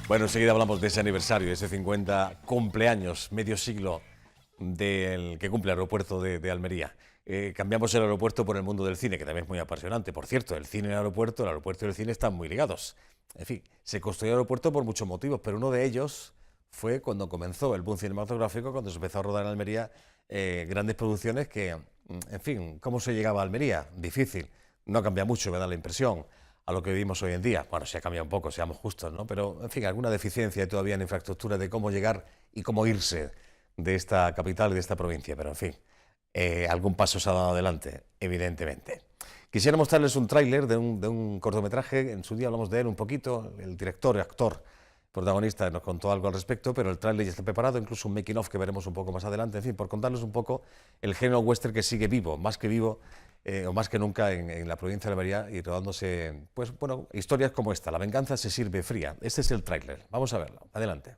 Bueno, enseguida hablamos de ese aniversario, ese 50 cumpleaños, medio siglo del que cumple el aeropuerto de Almería. Cambiamos el aeropuerto por el mundo del cine, que también es muy apasionante. Por cierto, el cine y el aeropuerto y el cine están muy ligados. En fin, se construyó el aeropuerto por muchos motivos, pero uno de ellos fue cuando comenzó el boom cinematográfico, cuando se empezó a rodar en Almería grandes producciones que, en fin, ¿cómo se llegaba a Almería? Difícil, no cambia mucho, me da la impresión, a lo que vivimos hoy en día. Bueno, se ha cambiado un poco, seamos justos, ¿no? Pero, en fin, alguna deficiencia hay todavía en infraestructura de cómo llegar y cómo irse de esta capital y de esta provincia, pero en fin, algún paso se ha dado adelante, evidentemente. Quisiera mostrarles un tráiler de un cortometraje, en su día hablamos de él un poquito, el director, actor, protagonista nos contó algo al respecto, pero el tráiler ya está preparado, incluso un making of que veremos un poco más adelante, en fin, por contarles un poco el género western que sigue vivo, más que vivo, o más que nunca en la provincia de Almería y rodándose, pues bueno, historias como esta, La venganza se sirve fría. Este es el tráiler, vamos a verlo, adelante.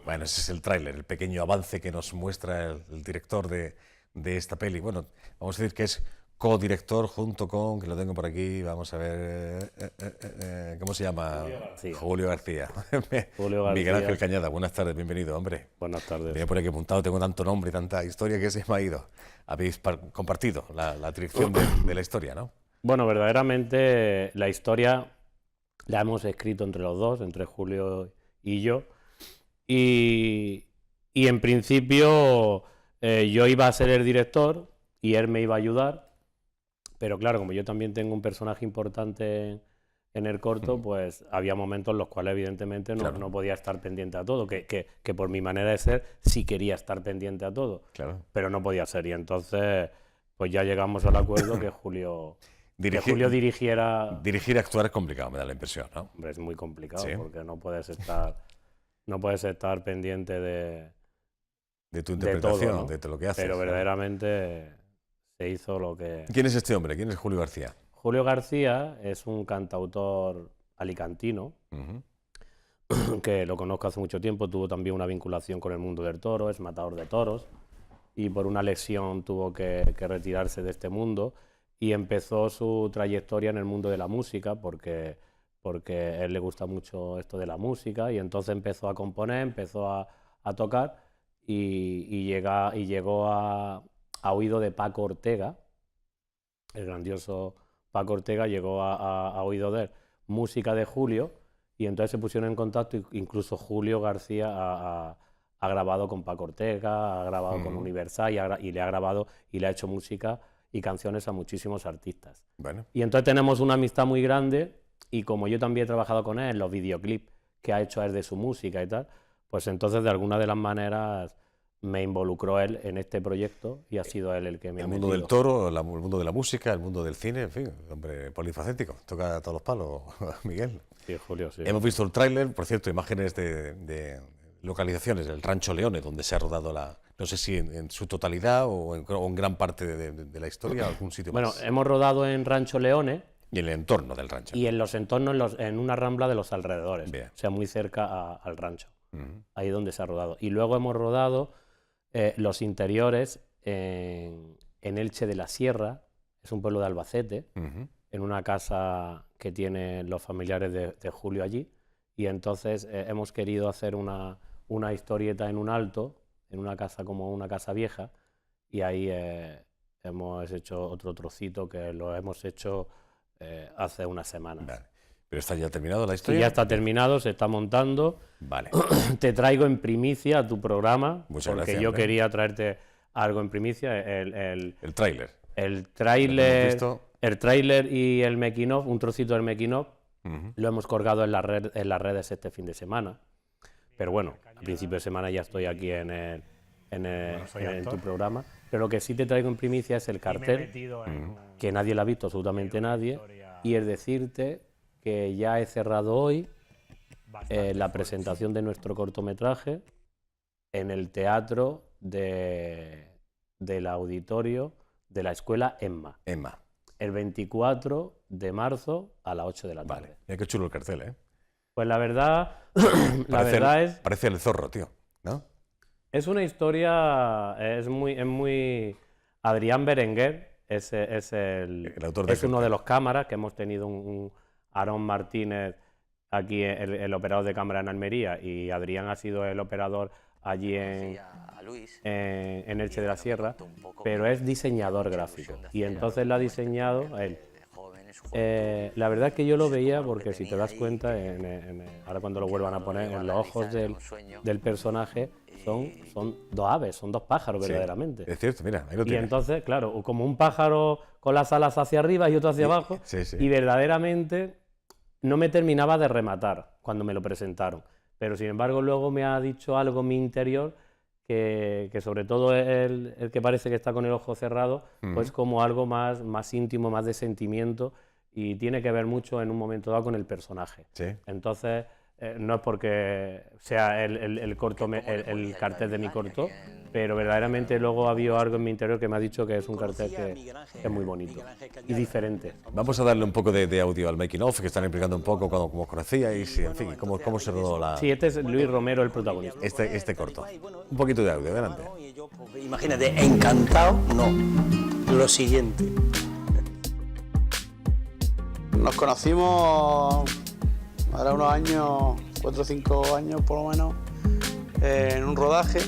Bueno, ese es el tráiler, el pequeño avance que nos muestra el director de esta peli. Bueno, vamos a decir que es codirector junto con, que lo tengo por aquí, vamos a ver, ¿cómo se llama? Julio García. Julio García. Miguel Ángel Cañada, buenas tardes, bienvenido, hombre. Buenas tardes. Tenía por aquí apuntado, tengo tanto nombre y tanta historia que se me ha ido. Habéis compartido la dirección de la historia, ¿no? Bueno, verdaderamente la historia la hemos escrito entre los dos, entre Julio y yo. Y en principio yo iba a ser el director y él me iba a ayudar, pero claro, como yo también tengo un personaje importante en el corto, pues había momentos en los cuales evidentemente no podía estar pendiente a todo, que por mi manera de ser sí quería estar pendiente a todo, pero no podía ser. Y entonces pues ya llegamos al acuerdo que Julio dirigiera. Dirigir y actuar es complicado, me da la impresión, ¿no? Hombre, es muy complicado, ¿sí? Porque no puedes estar pendiente de tu interpretación, todo, ¿no? de lo que haces. Pero verdaderamente se hizo lo que... ¿Quién es este hombre? ¿Quién es Julio García? Julio García es un cantautor alicantino, que lo conozco hace mucho tiempo, tuvo también una vinculación con el mundo del toro, es matador de toros, y por una lesión tuvo que retirarse de este mundo, y empezó su trayectoria en el mundo de la música, porque a él le gusta mucho esto de la música, y entonces empezó a componer, empezó a tocar, y llegó a oído de Paco Ortega, el grandioso Paco Ortega llegó a oído de él, música de Julio, y entonces se pusieron en contacto, incluso Julio García ha grabado con Paco Ortega, ha grabado con Universal, y le ha grabado y le ha hecho música y canciones a muchísimos artistas. Bueno. Y entonces tenemos una amistad muy grande, y como yo también he trabajado con él en los videoclips que ha hecho él de su música y tal, pues entonces de alguna de las maneras me involucró él en este proyecto y ha sido él el que me ha metido. El mundo del toro, el mundo de la música, el mundo del cine, en fin, hombre polifacético, toca todos los palos, Miguel. Sí, Julio, sí. Hemos visto el tráiler, por cierto, imágenes de localizaciones del Rancho Leone, donde se ha rodado no sé si en su totalidad o en gran parte de la historia, algún sitio bueno, más. Bueno, hemos rodado en Rancho Leone. Y en el entorno del rancho. Y en los entornos, en una rambla de los alrededores, Bien. O sea, muy cerca al rancho, ahí donde se ha rodado. Y luego hemos rodado los interiores en Elche de la Sierra, es un pueblo de Albacete, en una casa que tienen los familiares de Julio allí, y entonces hemos querido hacer una historieta en un alto, en una casa como una casa vieja, y ahí hemos hecho otro trocito que lo hemos hecho hace unas semanas. Vale. ¿Pero está ya terminado la Sí, historia? ya está terminado, se está montando. Vale. Te traigo en primicia a tu programa, Muchas porque gracias, yo hombre. quería traerte algo en primicia. El tráiler. El Lo hemos tráiler, visto. el tráiler y el making of, un trocito del making of, Ujú. lo hemos colgado en las redes este fin de semana. Pero bueno, a principio de semana ya estoy aquí en tu programa. Pero lo que sí te traigo en primicia es el cartel, que nadie lo ha visto, absolutamente nadie, y es decirte que ya he cerrado hoy la presentación de nuestro cortometraje en el teatro del auditorio de la escuela EMMA, Emma. el 24 de marzo a las 8 de la tarde. Vale. Mira qué chulo el cartel, ¿eh? Pues la verdad, es Parece el Zorro, tío, ¿no? es una historia, es muy Adrián Berenguer, es El autor de es uno cartel. de los cámaras, que hemos tenido un Aarón Martínez aquí, el operador de cámara en Almería, y Adrián ha sido el operador allí en Elche de la Sierra, pero es diseñador gráfico, y entonces lo ha diseñado él. La verdad es que yo lo veía porque, si te das cuenta, ahora cuando lo vuelvan a poner, en los ojos del personaje son dos aves, son dos pájaros Sí, verdaderamente. es cierto, mira, ahí lo Y tienes. entonces, claro, como un pájaro con las alas hacia arriba y otro hacia abajo, Sí, sí. y verdaderamente no me terminaba de rematar cuando me lo presentaron. Pero sin embargo luego me ha dicho algo en mi interior que sobre todo el que parece que está con el ojo cerrado, pues como algo más íntimo, más de sentimiento, y tiene que ver mucho en un momento dado con el personaje. Sí. Entonces, no es porque sea el cartel de mi corto, pero verdaderamente luego ha habido algo en mi interior que me ha dicho que es un cartel que es muy bonito y diferente. Vamos a darle un poco de audio al making of, que están explicando un poco cómo os conocíais y, en fin, cómo se rodó Sí, este es Luis Romero, el protagonista. este corto. Un poquito de audio, adelante. Y yo, pues, imagínate, encantado, no. Lo siguiente. Nos conocimos ahora unos años, 4 o 5 años por lo menos, en un rodaje.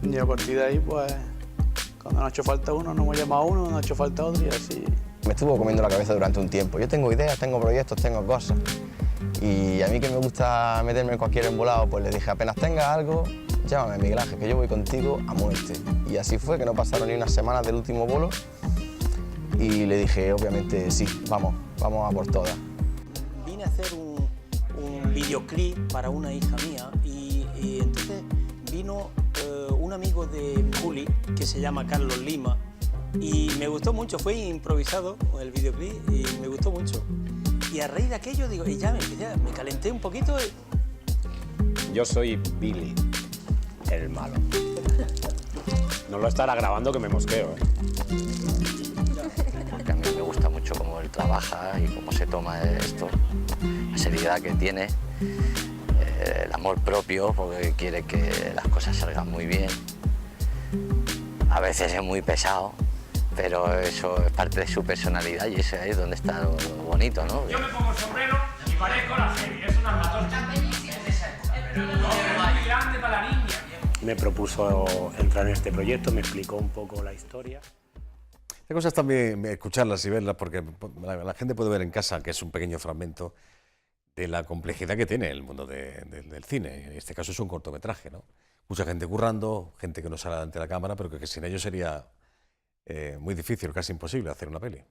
Y a partir de ahí, pues, cuando nos ha hecho falta uno, nos hemos llamado a uno, nos ha hecho falta otro y así. Me estuvo comiendo la cabeza durante un tiempo. Yo tengo ideas, tengo proyectos, tengo cosas. Y a mí, que me gusta meterme en cualquier embolado, pues le dije, apenas tengas algo, llámame, Miguel Ángel, que yo voy contigo a muerte. Y así fue, que no pasaron ni unas semanas del último bolo. Y le dije, obviamente, sí, vamos a por todas. Vine a hacer un videoclip para una hija mía y entonces vino un amigo de Juli que se llama Carlos Lima y me gustó mucho, fue improvisado el videoclip y me gustó mucho. Y a raíz de aquello, digo, y ya me calenté un poquito. Yo soy Billy, el malo. No lo estará grabando, que me mosqueo, ¿eh? Porque a mí me gusta mucho cómo él trabaja y cómo se toma esto, la seriedad que tiene, el amor propio, porque quiere que las cosas salgan muy bien. A veces es muy pesado, pero eso es parte de su personalidad y eso es donde está lo bonito, ¿no? Yo me pongo el sombrero y parezco la serie, es una matorcha. Pero es muy grande para la niña. Me propuso entrar en este proyecto, me explicó un poco la historia. La cosa es también escucharlas y verlas, porque la gente puede ver en casa que es un pequeño fragmento de la complejidad que tiene el mundo del cine. En este caso es un cortometraje, ¿no? Mucha gente currando, gente que no sale ante la cámara, pero que sin ellos sería muy difícil, casi imposible hacer una peli.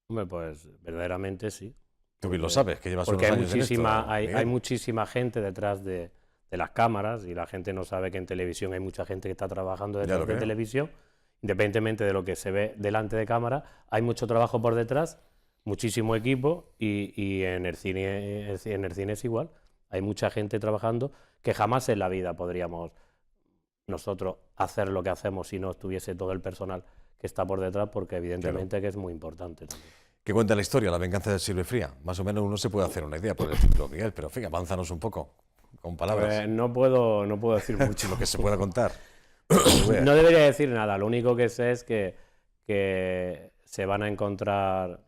Hombre, pues verdaderamente sí. Tú bien lo sabes, que llevas Porque unos hay años en esto, hay Miguel. muchísima gente detrás de las cámaras, y la gente no sabe que en televisión hay mucha gente que está trabajando Ya detrás lo de creo. televisión. Independientemente de lo que se ve delante de cámara, hay mucho trabajo por detrás, muchísimo equipo, y en el cine es igual. Hay mucha gente trabajando que jamás en la vida podríamos nosotros hacer lo que hacemos si no estuviese todo el personal que está por detrás, porque evidentemente que es muy importante también. ¿Qué cuenta la historia? La venganza de Silvia Fría. Más o menos uno se puede hacer una idea por el título, Miguel, pero en fin, avánzanos un poco, con palabras, No puedo decir mucho. lo que se pueda contar. No debería decir nada, lo único que sé es que se van a encontrar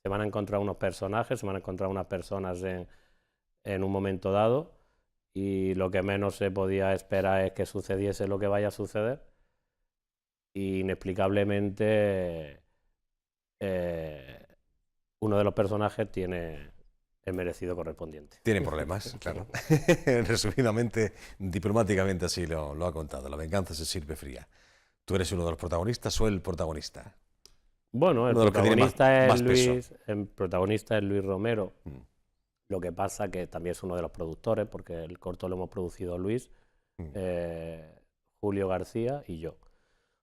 unos personajes, se van a encontrar unas personas en un momento dado, y lo que menos se podía esperar es que sucediese lo que vaya a suceder, y inexplicablemente uno de los personajes tiene el merecido correspondiente. Tiene problemas, claro. Resumidamente, diplomáticamente así lo ha contado. La venganza se sirve fría. ¿Tú eres uno de los protagonistas o el protagonista? Bueno, el Uno de los que tiene protagonista es Luis Romero. Lo que pasa que también es uno de los productores, porque el corto lo hemos producido Luis, Julio García y yo.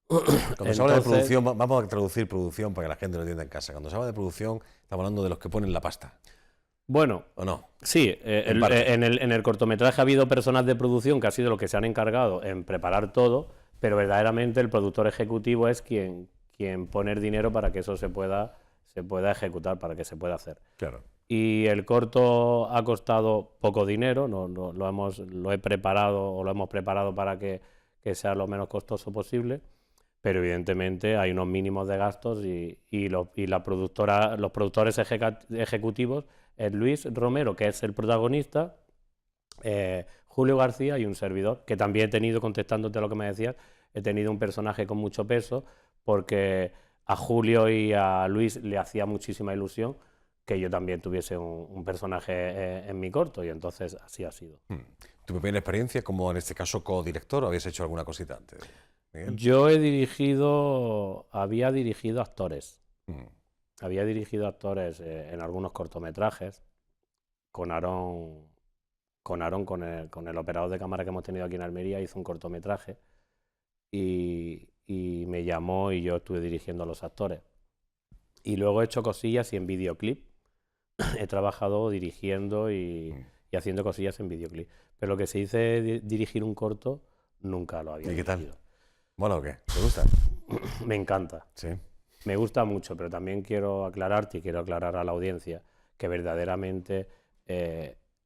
Cuando se habla de producción, vamos a traducir producción para que la gente lo entienda en casa. Cuando se habla de producción, estamos hablando de los que ponen la pasta. Bueno, ¿o no? Sí, en el cortometraje ha habido personas de producción que han sido los que se han encargado en preparar todo, pero verdaderamente el productor ejecutivo es quien pone el dinero para que eso se pueda ejecutar, para que se pueda hacer. Claro. Y el corto ha costado poco dinero, lo he preparado o lo hemos preparado para que sea lo menos costoso posible, pero evidentemente hay unos mínimos de gastos y los productores ejecutivos es Luis Romero, que es el protagonista, Julio García y un servidor, que también he tenido, contestándote a lo que me decías, he tenido un personaje con mucho peso, porque a Julio y a Luis le hacía muchísima ilusión que yo también tuviese un personaje en mi corto, y entonces así ha sido. ¿Tu primera experiencia como, en este caso, codirector, o habías hecho alguna cosita antes, Miguel? Yo había dirigido actores. Había dirigido actores en algunos cortometrajes, con Aarón, con el operador de cámara que hemos tenido aquí en Almería, hizo un cortometraje y me llamó y yo estuve dirigiendo a los actores. Y luego he hecho cosillas y en videoclip. He trabajado dirigiendo y haciendo cosillas en videoclip. Pero lo que se dice dirigir un corto, nunca lo había dirigido. ¿Y qué tal? ¿Mola o qué? ¿Te gusta? Me encanta. Sí. Me gusta mucho, pero también quiero aclararte y quiero aclarar a la audiencia que verdaderamente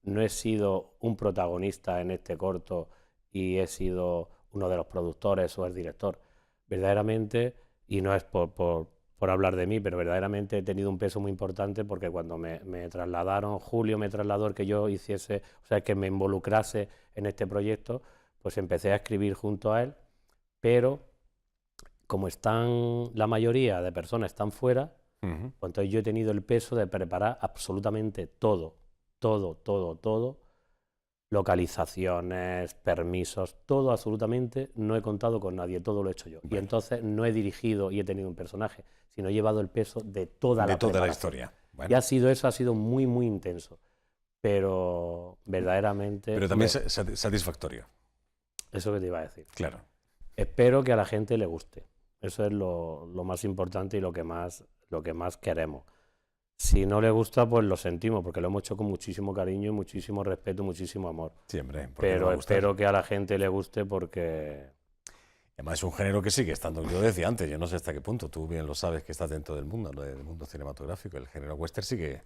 no he sido un protagonista en este corto y he sido uno de los productores o el director. Verdaderamente, y no es por hablar de mí, pero verdaderamente he tenido un peso muy importante, porque cuando me trasladaron, Julio me trasladó el que yo hiciese, o sea, que me involucrase en este proyecto, pues empecé a escribir junto a él, pero como la mayoría de personas están fuera, pues entonces yo he tenido el peso de preparar absolutamente todo, localizaciones, permisos, todo absolutamente, no he contado con nadie, todo lo he hecho yo. Bueno. Y entonces no he dirigido y he tenido un personaje, sino he llevado el peso de toda la historia. Bueno. Y eso ha sido muy, muy intenso, pero verdaderamente... Pero también satisfactorio. Eso que te iba a decir. Claro. Espero que a la gente le guste. Eso es lo más importante y lo que más queremos. Si no le gusta, pues lo sentimos, porque lo hemos hecho con muchísimo cariño, muchísimo respeto, muchísimo amor. Siempre. Pero espero que a la gente le guste, porque... Además es un género que sigue estando, yo decía antes, yo no sé hasta qué punto, tú bien lo sabes que estás dentro del mundo cinematográfico, el género western sigue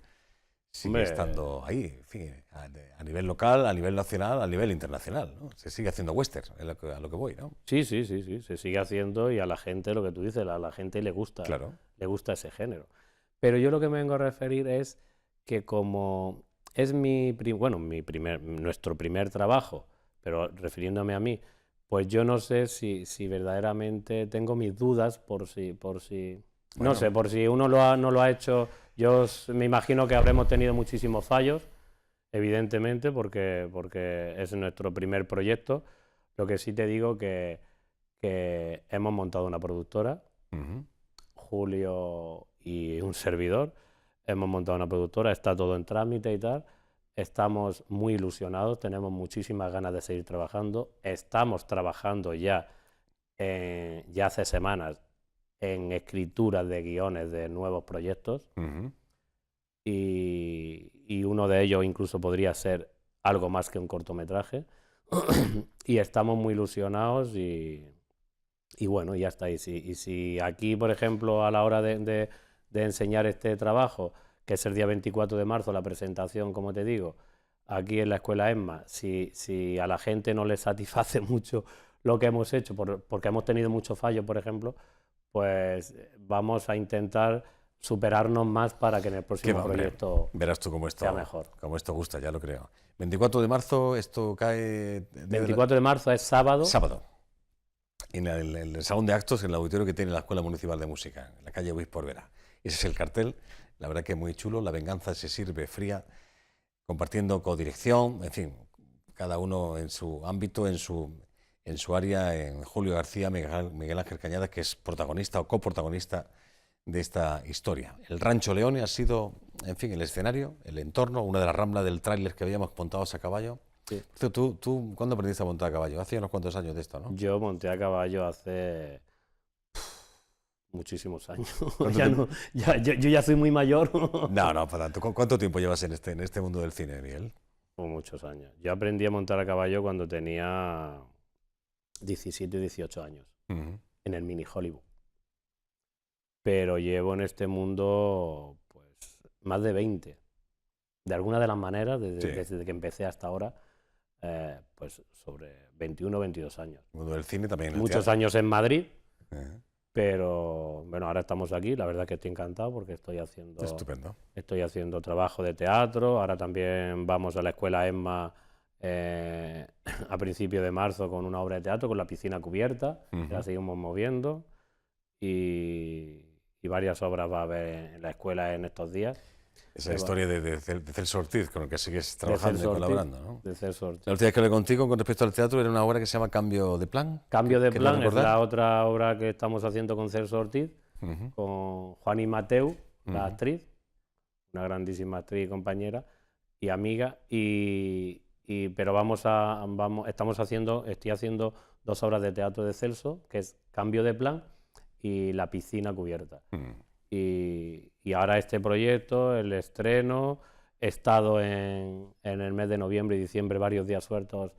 estando ahí, en fin, a nivel local, a nivel nacional, a nivel internacional, ¿no? Se sigue haciendo western, a lo que voy, ¿no? Sí, se sigue haciendo, y a la gente, lo que tú dices, a la gente le gusta, claro. Le gusta ese género. Pero yo lo que me vengo a referir es que, como es nuestro primer trabajo, pero refiriéndome a mí, pues yo no sé si verdaderamente tengo mis dudas por si bueno. No sé, por si uno no lo ha hecho. Yo me imagino que habremos tenido muchísimos fallos, evidentemente, porque es nuestro primer proyecto. Lo que sí te digo que hemos montado una productora, Julio y un servidor, hemos montado una productora, está todo en trámite y tal. Estamos muy ilusionados, tenemos muchísimas ganas de seguir trabajando. Estamos trabajando ya hace semanas en escrituras de guiones de nuevos proyectos. Y uno de ellos incluso podría ser algo más que un cortometraje. Y estamos muy ilusionados y bueno, ya está. Y si aquí, por ejemplo, a la hora de enseñar este trabajo, que es el día 24 de marzo, la presentación, como te digo, aquí en la Escuela ESMA, si a la gente no le satisface mucho lo que hemos hecho, porque hemos tenido muchos fallos, por ejemplo, pues vamos a intentar superarnos más para que en el próximo proyecto verás tú cómo sea mejor. Como esto gusta, ya lo creo. 24 de marzo, esto cae... 24 de marzo es sábado. Sábado. En el salón de actos, en el auditorio que tiene la Escuela Municipal de Música, en la calle Luis Porvera. Ese es el cartel, la verdad que muy chulo. La venganza se sirve fría, compartiendo codirección, en fin, cada uno en su ámbito, en su área, en Julio García, Miguel Ángel Cañadas, que es protagonista o coprotagonista de esta historia. El Rancho Leone ha sido, en fin, el escenario, el entorno, una de las ramblas del tráiler que habíamos montado a caballo. Sí. ¿Tú cuándo aprendiste a montar a caballo? Hace unos cuantos años de esto, ¿no? Yo monté a caballo hace muchísimos años. Yo ya soy muy mayor. No, para tanto. ¿Cuánto tiempo llevas en este mundo del cine, Miguel? Muchos años. Yo aprendí a montar a caballo cuando tenía 17 y 18 años, en el mini Hollywood. Pero llevo en este mundo pues más de 20. De alguna de las maneras, desde que empecé hasta ahora, pues sobre 21 o 22 años. El mundo del cine también. Muchos años en Madrid, pero bueno, ahora estamos aquí. La verdad que estoy encantado porque estoy haciendo trabajo de teatro. Ahora también vamos a la escuela ESMA a principios de marzo con una obra de teatro con la piscina cubierta. La seguimos moviendo y varias obras va a haber en la escuela en estos días. Esa historia de Celso Ortiz, con el que sigues trabajando y colaborando, ¿no? De Celso Ortiz. La última vez que hablé contigo con respecto al teatro era una obra que se llama Cambio de Plan. Cambio de Plan es la otra obra que estamos haciendo con Celso Ortiz, con Juani Mateu, la actriz, una grandísima actriz y compañera y amiga, pero estoy haciendo 2 obras de teatro de Celso, que es Cambio de Plan y La piscina cubierta. Y ahora este proyecto, el estreno, he estado en el mes de noviembre y diciembre varios días sueltos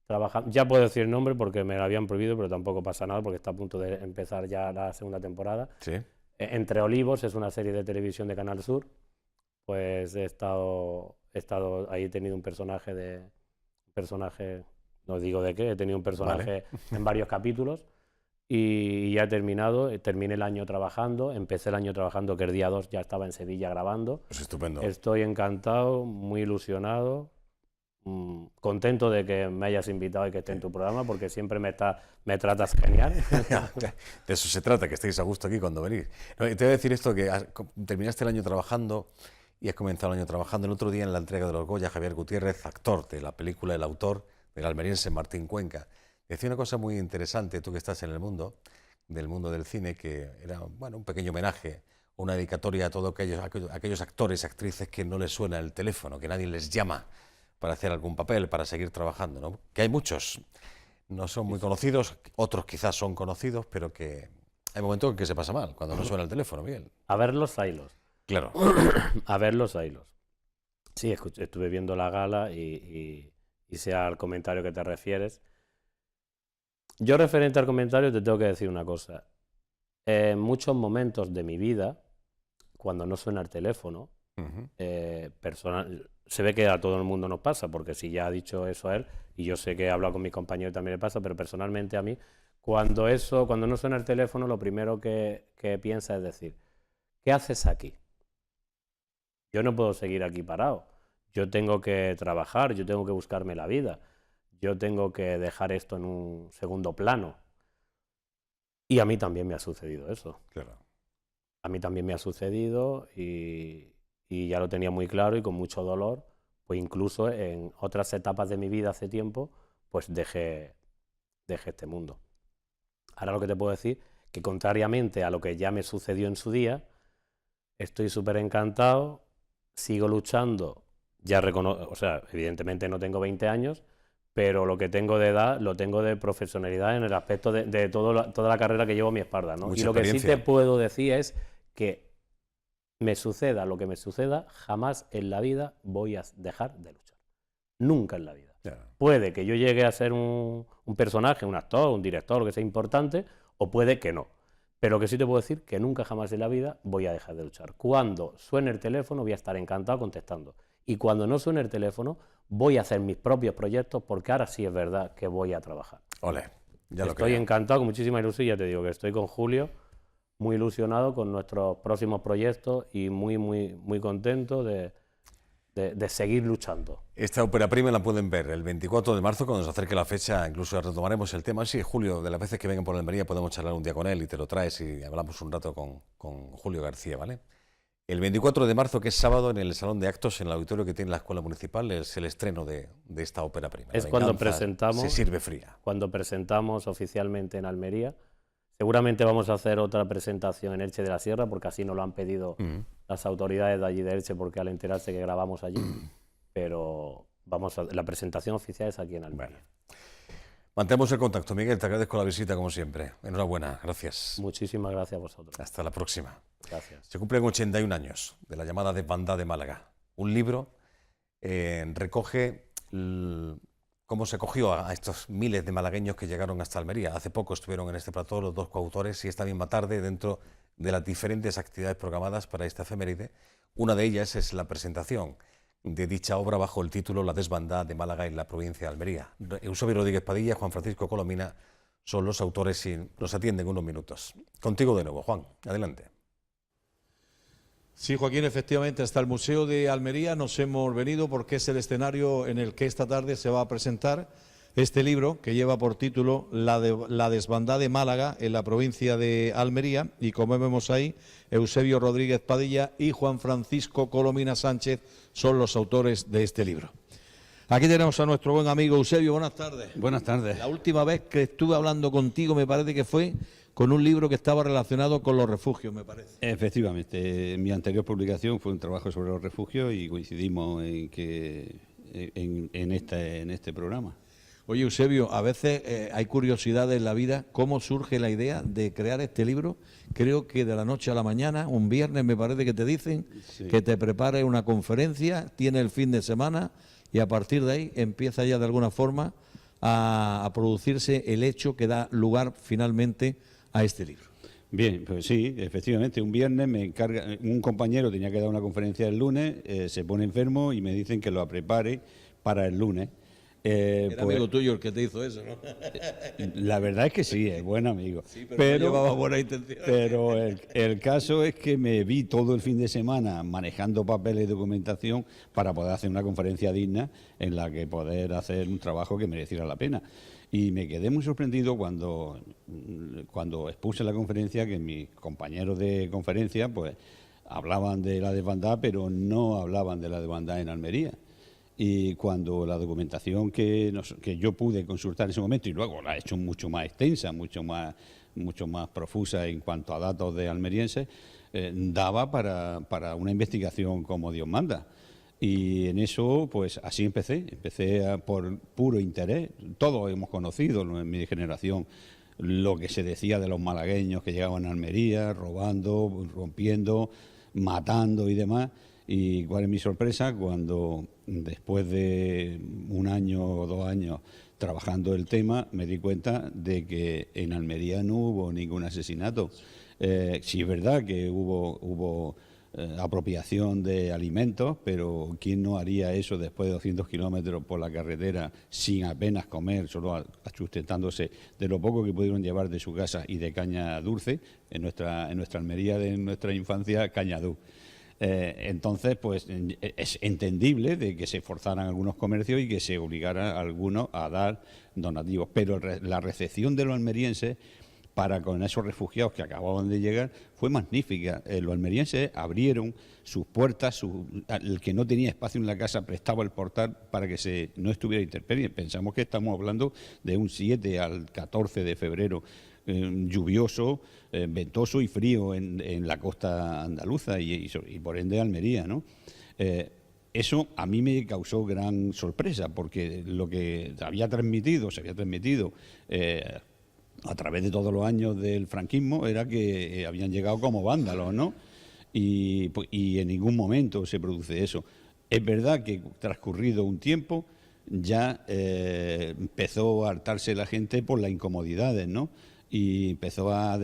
trabajando. Ya puedo decir el nombre porque me lo habían prohibido, pero tampoco pasa nada porque está a punto de empezar ya la segunda temporada. Sí. Entre Olivos es una serie de televisión de Canal Sur. Pues he estado ahí, he tenido un personaje, no digo de qué, he tenido un personaje en varios capítulos. Y ya he terminado, terminé el año trabajando, empecé el año trabajando que el día 2 ya estaba en Sevilla grabando. Pues estupendo. Estoy encantado, muy ilusionado, contento de que me hayas invitado y que esté en tu programa porque siempre me tratas genial. De eso se trata, que estéis a gusto aquí cuando venís. No, y te voy a decir esto, que terminaste el año trabajando y has comenzado el año trabajando. El otro día en la entrega de los Goya, Javier Gutiérrez, actor de la película, el autor del almeriense Martín Cuenca, decía una cosa muy interesante, tú que estás en el mundo, del mundo del cine, que era un pequeño homenaje, una dedicatoria a todos aquellos actores, actrices que no les suena el teléfono, que nadie les llama para hacer algún papel, para seguir trabajando, ¿no? Que hay muchos, no son muy conocidos, otros quizás son conocidos, pero que hay momentos en que se pasa mal, cuando no suena el teléfono, Miguel. A ver los hilos. Claro. A ver los hilos. Sí, estuve viendo la gala y sea al comentario que te refieres. Yo referente al comentario te tengo que decir una cosa. En muchos momentos de mi vida, cuando no suena el teléfono, se ve que a todo el mundo nos pasa, porque si ya ha dicho eso a él, y yo sé que he hablado con mis compañeros también le pasa, pero personalmente a mí, cuando no suena el teléfono, lo primero que piensa es decir, ¿qué haces aquí? Yo no puedo seguir aquí parado. Yo tengo que trabajar, yo tengo que buscarme la vida. Yo tengo que dejar esto en un segundo plano. Y a mí también me ha sucedido eso. Claro. A mí también me ha sucedido y ya lo tenía muy claro y con mucho dolor. Pues incluso en otras etapas de mi vida hace tiempo, pues dejé este mundo. Ahora lo que te puedo decir, que contrariamente a lo que ya me sucedió en su día, estoy súper encantado, sigo luchando, evidentemente no tengo 20 años, pero lo que tengo de edad lo tengo de profesionalidad en el aspecto de toda la carrera que llevo a mi espalda, ¿no? Y lo que sí te puedo decir es que me suceda lo que me suceda, jamás en la vida voy a dejar de luchar. Nunca en la vida. Yeah. Puede que yo llegue a ser un personaje, un actor, un director, que sea importante, o puede que no. Pero lo que sí te puedo decir que nunca jamás en la vida voy a dejar de luchar. Cuando suene el teléfono voy a estar encantado contestando. Y cuando no suene el teléfono voy a hacer mis propios proyectos porque ahora sí es verdad que voy a trabajar. Ole, ya lo estoy creo. encantado, con muchísima ilusión, ya te digo que estoy con Julio, muy ilusionado con nuestros próximos proyectos y muy, muy, muy contento de seguir luchando. Esta ópera prima la pueden ver el 24 de marzo, cuando se acerque la fecha, incluso retomaremos el tema. Sí, Julio, de las veces que vengan por Almería podemos charlar un día con él y te lo traes y hablamos un rato con Julio García, ¿vale? El 24 de marzo, que es sábado, en el Salón de Actos, en el auditorio que tiene la Escuela Municipal, es el estreno de esta ópera prima. Es La cuando venganza presentamos. se sirve fría. Cuando presentamos oficialmente en Almería. Seguramente vamos a hacer otra presentación en Elche de la Sierra, porque así nos lo han pedido las autoridades de allí de Elche, porque al enterarse que grabamos allí. Pero la presentación oficial es aquí en Almería. Mantengamos el contacto, Miguel. Te agradezco la visita, como siempre. Enhorabuena. Gracias. Muchísimas gracias a vosotros. Hasta la próxima. Gracias. Se cumplen 81 años de la llamada Desbandada de Málaga. Un libro recoge cómo se cogió a estos miles de malagueños que llegaron hasta Almería. Hace poco estuvieron en este plató los dos coautores y esta misma tarde, dentro de las diferentes actividades programadas para esta efeméride, una de ellas es la presentación de dicha obra bajo el título La Desbandada de Málaga en la provincia de Almería. Eusebio Rodríguez Padilla y Juan Francisco Colomina son los autores y nos atienden unos minutos. Contigo de nuevo, Juan. Adelante. Sí, Joaquín, efectivamente, hasta el Museo de Almería nos hemos venido porque es el escenario en el que esta tarde se va a presentar este libro que lleva por título La Desbandada de Málaga en la provincia de Almería, y como vemos ahí, Eusebio Rodríguez Padilla y Juan Francisco Colomina Sánchez son los autores de este libro. Aquí tenemos a nuestro buen amigo Eusebio. Buenas tardes. Buenas tardes. La última vez que estuve hablando contigo me parece que fue con un libro que estaba relacionado con los refugios, me parece. Efectivamente, mi anterior publicación fue un trabajo sobre los refugios y coincidimos en este programa. Oye, Eusebio, a veces hay curiosidades en la vida. ¿Cómo surge la idea de crear este libro? Creo que de la noche a la mañana, un viernes me parece que te dicen que te prepares una conferencia, tiene el fin de semana y a partir de ahí empieza ya de alguna forma a producirse el hecho que da lugar finalmente a este libro. Bien, pues sí, efectivamente, un viernes me encarga, un compañero tenía que dar una conferencia el lunes, se pone enfermo y me dicen que lo prepare para el lunes. Era amigo tuyo el que te hizo eso, ¿no? La verdad es que sí, es buen amigo. Sí, pero llevaba buena intención. Pero el caso es que me vi todo el fin de semana manejando papeles y documentación para poder hacer una conferencia digna en la que poder hacer un trabajo que mereciera la pena. Y me quedé muy sorprendido cuando expuse la conferencia, que mis compañeros de conferencia pues hablaban de la desbandada, pero no hablaban de la desbandada en Almería. Y cuando la documentación que yo pude consultar en ese momento, y luego la he hecho mucho más extensa, mucho más profusa en cuanto a datos de almerienses, daba para una investigación como Dios manda. Y en eso, pues así empecé por puro interés. Todos hemos conocido en mi generación lo que se decía de los malagueños que llegaban a Almería, robando, rompiendo, matando y demás. Y cuál es mi sorpresa cuando después de un año o 2 años trabajando el tema me di cuenta de que en Almería no hubo ningún asesinato. Sí es verdad que hubo apropiación de alimentos, pero ¿quién no haría eso después de 200 kilómetros por la carretera sin apenas comer, solo sustentándose de lo poco que pudieron llevar de su casa y de caña dulce? En nuestra Almería de nuestra infancia, caña dulce. Entonces, pues es entendible de que se forzaran algunos comercios y que se obligara a algunos a dar donativos, pero la recepción de los almerienses para con esos refugiados que acababan de llegar fue magnífica. Los almerienses abrieron sus puertas, el que no tenía espacio en la casa prestaba el portal para que no estuviera intemperie. Pensamos que estamos hablando de un 7 al 14 de febrero, lluvioso, ventoso y frío en la costa andaluza y por ende Almería, ¿no? Eso a mí me causó gran sorpresa, porque lo que se había transmitido a través de todos los años del franquismo era que habían llegado como vándalos, ¿no? Y en ningún momento se produce eso. Es verdad que transcurrido un tiempo ya empezó a hartarse la gente por las incomodidades, ¿no? Y empezó a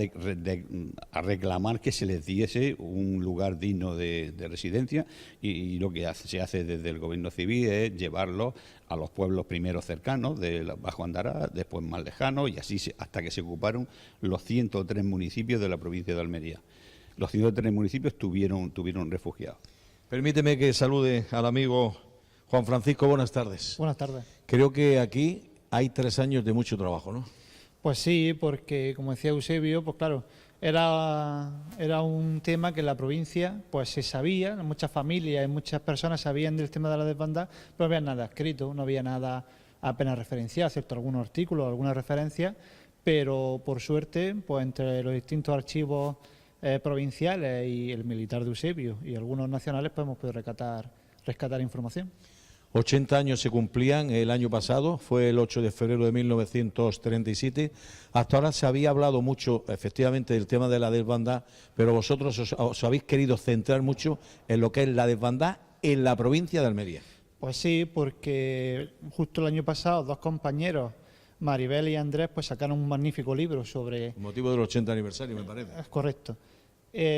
reclamar que se les diese un lugar digno de residencia y lo que se hace desde el gobierno civil es llevarlos a los pueblos primero cercanos, de Bajo Andará, después más lejanos, y así hasta que se ocuparon los 103 municipios de la provincia de Almería. Los 103 municipios tuvieron refugiados. Permíteme que salude al amigo Juan Francisco. Buenas tardes. Buenas tardes. Creo que aquí hay 3 años de mucho trabajo, ¿no? Pues sí, porque como decía Eusebio, pues claro, era un tema que en la provincia pues se sabía, muchas familias y muchas personas sabían del tema de la desbandada, pero no había nada escrito, no había nada apenas referenciado, excepto algunos artículos, algunas referencias, pero por suerte, pues entre los distintos archivos provinciales y el militar de Eusebio y algunos nacionales, pues hemos podido rescatar información. 80 años se cumplían el año pasado, fue el 8 de febrero de 1937. Hasta ahora se había hablado mucho, efectivamente, del tema de la desbandada, pero vosotros os habéis querido centrar mucho en lo que es la desbandada en la provincia de Almería. Pues sí, porque justo el año pasado 2 compañeros, Maribel y Andrés, pues sacaron un magnífico libro sobre... Con motivo del 80 aniversario, me parece. Es correcto.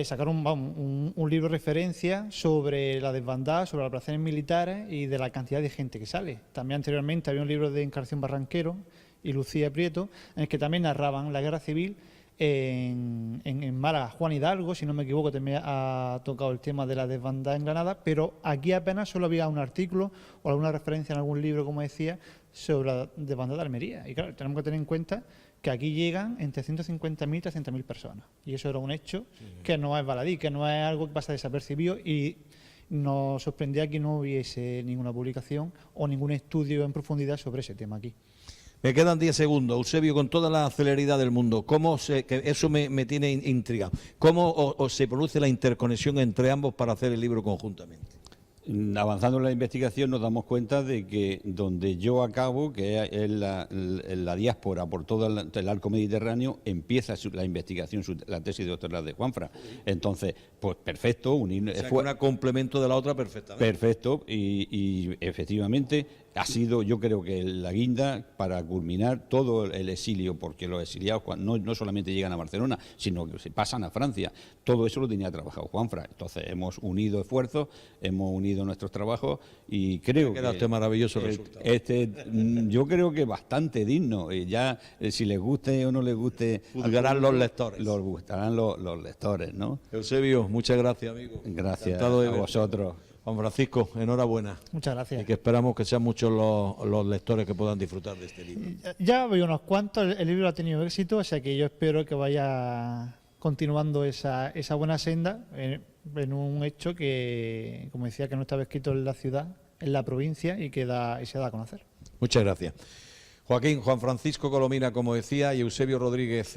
Sacaron un libro de referencia sobre la desbandada, sobre las operaciones militares y de la cantidad de gente que sale. También anteriormente había un libro de Encarnación Barranquero y Lucía Prieto, en el que también narraban la guerra civil en Málaga. Juan Hidalgo, si no me equivoco, también ha tocado el tema de la desbandada en Granada, pero aquí apenas solo había un artículo o alguna referencia en algún libro, como decía, sobre la desbandada de Almería. Y claro, tenemos que tener en cuenta que aquí llegan entre 150.000 y 300.000 personas. Y eso era un hecho que no es baladí, que no es algo que pasa desapercibido, y nos sorprendía que no hubiese ninguna publicación o ningún estudio en profundidad sobre ese tema aquí. Me quedan 10 segundos. Eusebio, con toda la celeridad del mundo, que eso me tiene intrigado. ¿Cómo se produce la interconexión entre ambos para hacer el libro conjuntamente? Avanzando en la investigación nos damos cuenta de que donde yo acabo, que es la diáspora por todo el arco mediterráneo, empieza la investigación, la tesis doctoral de Juanfran. Entonces, pues perfecto, unir... O sea, que un complemento de la otra perfectamente. Perfecto, y efectivamente ha sido, yo creo que la guinda para culminar todo el exilio, porque los exiliados no solamente llegan a Barcelona, sino que se pasan a Francia. Todo eso lo tenía trabajado Juanfran. Entonces hemos unido esfuerzos, hemos unido nuestros trabajos y creo que este maravilloso resultado. Yo creo que bastante digno. Y ya, si les guste o no les guste, juzgarán los lectores. Los gustarán los lectores, ¿no? Eusebio, muchas gracias, amigo. Gracias a vosotros. Juan Francisco, enhorabuena. Muchas gracias. Y que esperamos que sean muchos los lectores que puedan disfrutar de este libro. Ya veo unos cuantos, el libro ha tenido éxito, o sea que yo espero que vaya continuando esa buena senda en un hecho que, como decía, que no estaba escrito en la ciudad, en la provincia y se da a conocer. Muchas gracias. Juan Francisco Colomina, como decía, y Eusebio Rodríguez